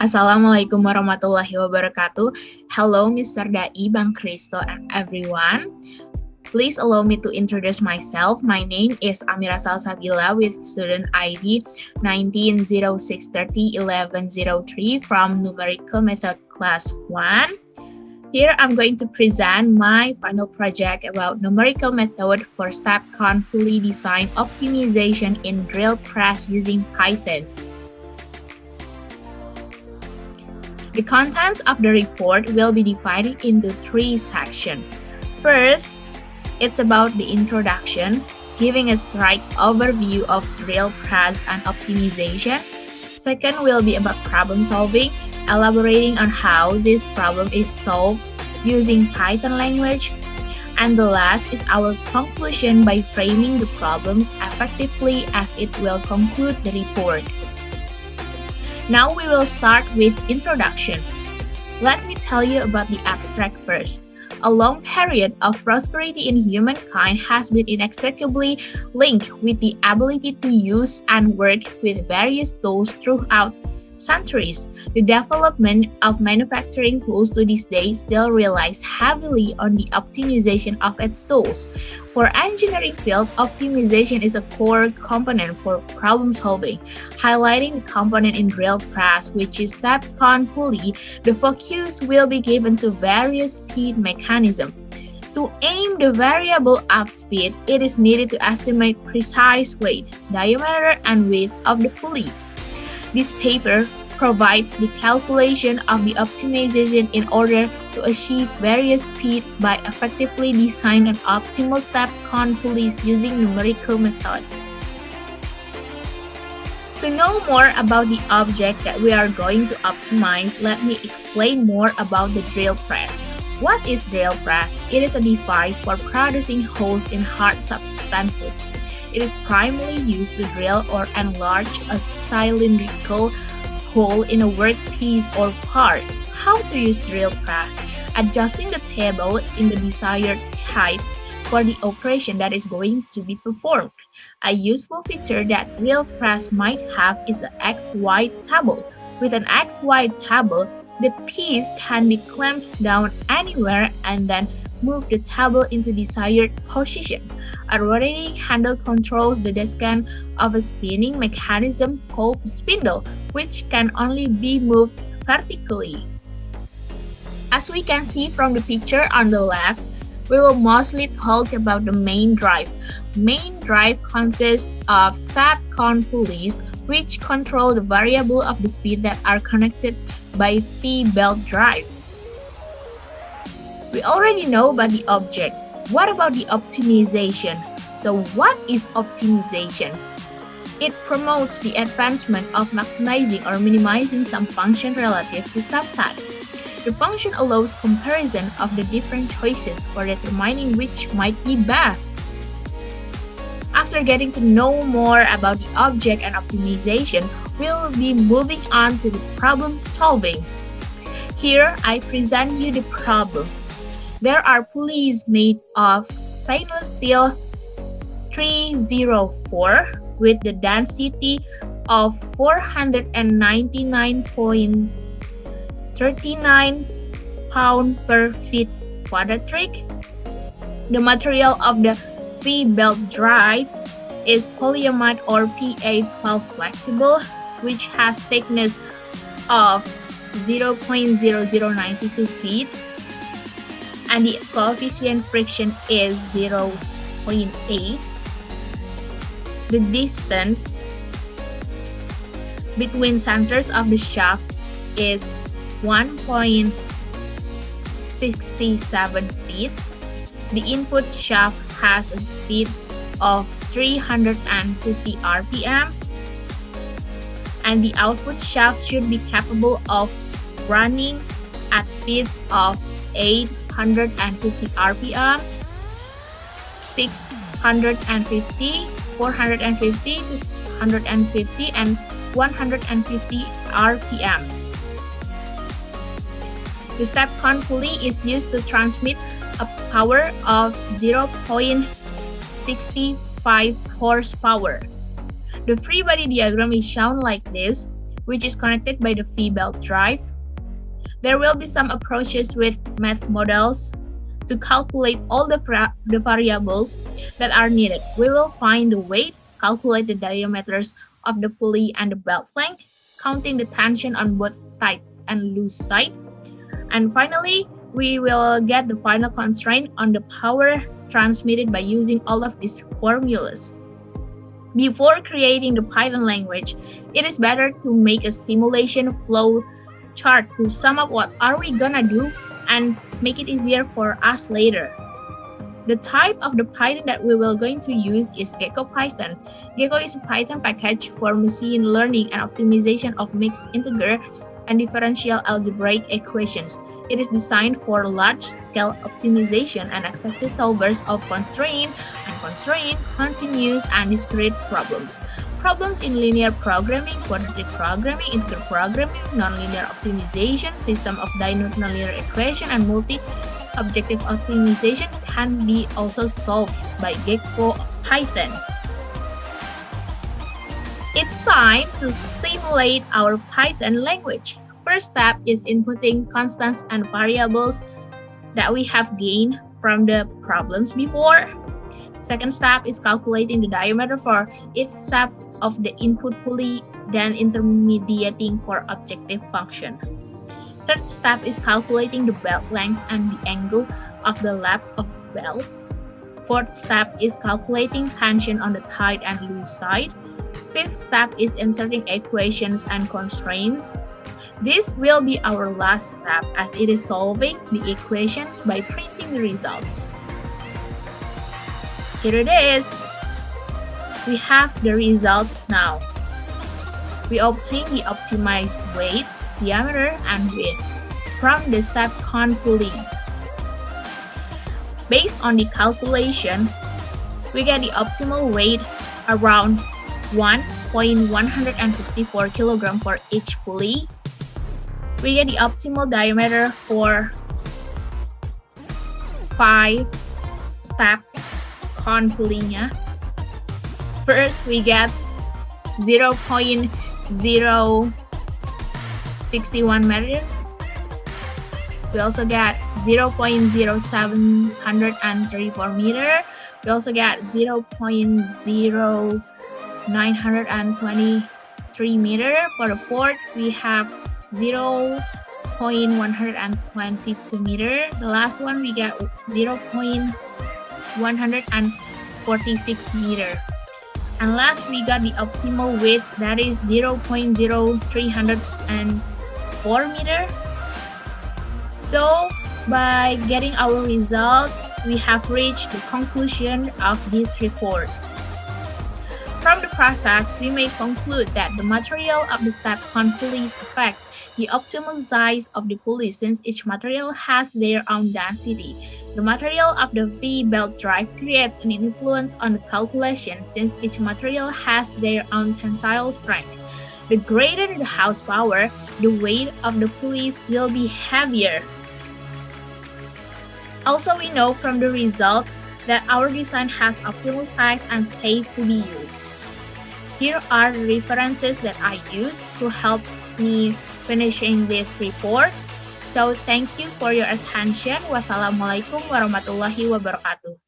Assalamualaikum warahmatullahi wabarakatuh. Hello, Mr. Dai, Bang Kristo, and everyone. Please allow me to introduce myself. My name is Amirah Salsabila with student ID 1906301103 from Numerical Method Class 1. Here I'm going to present my final project about numerical method for step count Pulley design optimization in drill press using Python. The contents of the report will be divided into 3 sections. First, it's about the introduction, giving a straight overview of drill press and optimization. Second will be about problem solving, elaborating on how this problem is solved using Python language. And the last is our conclusion by framing the problems effectively as it will conclude the report. Now we will start with introduction. Let me tell you about the abstract first. A long period of prosperity in humankind has been inextricably linked with the ability to use and work with various tools throughout centuries. The development of manufacturing tools to this day still relies heavily on the optimization of its tools. For engineering field, optimization is a core component for problem solving. Highlighting the component in drill press, which is step count pulley, the focus will be given to various speed mechanisms. To aim the variable of speed, it is needed to estimate precise weight, diameter, and width of the pulleys. This paper provides the calculation of the optimization in order to achieve various speed by effectively designing an optimal step count pulleys using numerical method. To know more about the object that we are going to optimize, let me explain more about the drill press. What is drill press? It is a device for producing holes in hard substances. It is primarily used to drill or enlarge a cylindrical hole in a workpiece or part. How to use drill press? Adjusting the table in the desired height for the operation that is going to be performed. A useful feature that drill press might have is an XY table. With an XY table, the piece can be clamped down anywhere and then move the table into desired position. A rotating handle controls the descent of a spinning mechanism called spindle, which can only be moved vertically. As we can see from the picture on the left, we will mostly talk about the main drive. Main drive consists of step count pulleys, which control the variable of the speed that are connected by V-belt drive. We already know about the object. What about the optimization? So what is optimization? It promotes the advancement of maximizing or minimizing some function relative to subset. The function allows comparison of the different choices for determining which might be best. After getting to know more about the object and optimization, we'll be moving on to the problem solving. Here, I present you the problem. There are pulleys made of stainless steel 304 with the density of 499.39 pound per feet quadratic. The material of the V-belt drive is polyamide or PA12 flexible, which has thickness of 0.0092 feet. And the coefficient friction is 0.8. The distance between centers of the shaft is 1.67 feet. The input shaft has a speed of 350 RPM, and the output shaft should be capable of running at speeds of 850 RPM, 650, 450, 250, and 150 RPM. The step count pulley is used to transmit a power of 0.65 horsepower. The free body diagram is shown like this. which is connected by the V-belt drive. There will be some approaches with math models to calculate all the variables that are needed. We will find the weight, calculate the diameters of the pulley and the belt length, counting the tension on both tight and loose side. And finally, we will get the final constraint on the power transmitted by using all of these formulas. Before creating the Python language, it is better to make a simulation flow chart to sum up what are we gonna do and make it easier for us later. The type of the Python that we will going to use is Gecko Python. Gecko is a Python package for machine learning and optimization of mixed integer and differential algebraic equations. It is designed for large-scale optimization and accesses solvers of constraint, unconstrained, continuous, and discrete problems. Problems in linear programming, quadratic programming, integer programming, nonlinear optimization, system of nonlinear equation, and multi-objective optimization can be also solved by Gecko Python. It's time to simulate our Python language. First step is inputting constants and variables that we have gained from the problems before. Second step is calculating the diameter for each step of the input pulley, then intermediating for objective function. Third step is calculating the belt length and the angle of the lap of belt. Fourth step is calculating tension on the tight and loose side. Fifth step is inserting equations and constraints. This will be our last step as it is solving the equations by printing the results. Here it is. We have the results now. We obtain the optimized weight, diameter, and width from the step con pulleys. Based on the calculation, we get the optimal weight around 1.154 kg for each pulley. We get the optimal diameter for 5-step con pulley-nya. First, we get 0.061 meter. We also get 0.0734 meter. We also get 0.0923 meter. For the fourth, we have 0.122 meter. The last one, we get 0.146 meter. And last, we got the optimal width, that is 0.0304 meter. So, by getting our results, we have reached the conclusion of this report. From the process, we may conclude that the material of the step con pulleys affects the optimal size of the pulley since each material has their own density. The material of the V-belt drive creates an influence on the calculation since each material has their own tensile strength. The greater the horsepower, the weight of the pulleys will be heavier. Also, we know from the results that our design has optimal size and safe to be used. Here are the references that I used to help me finishing this report. So, thank you for your attention. Wassalamualaikum warahmatullahi wabarakatuh.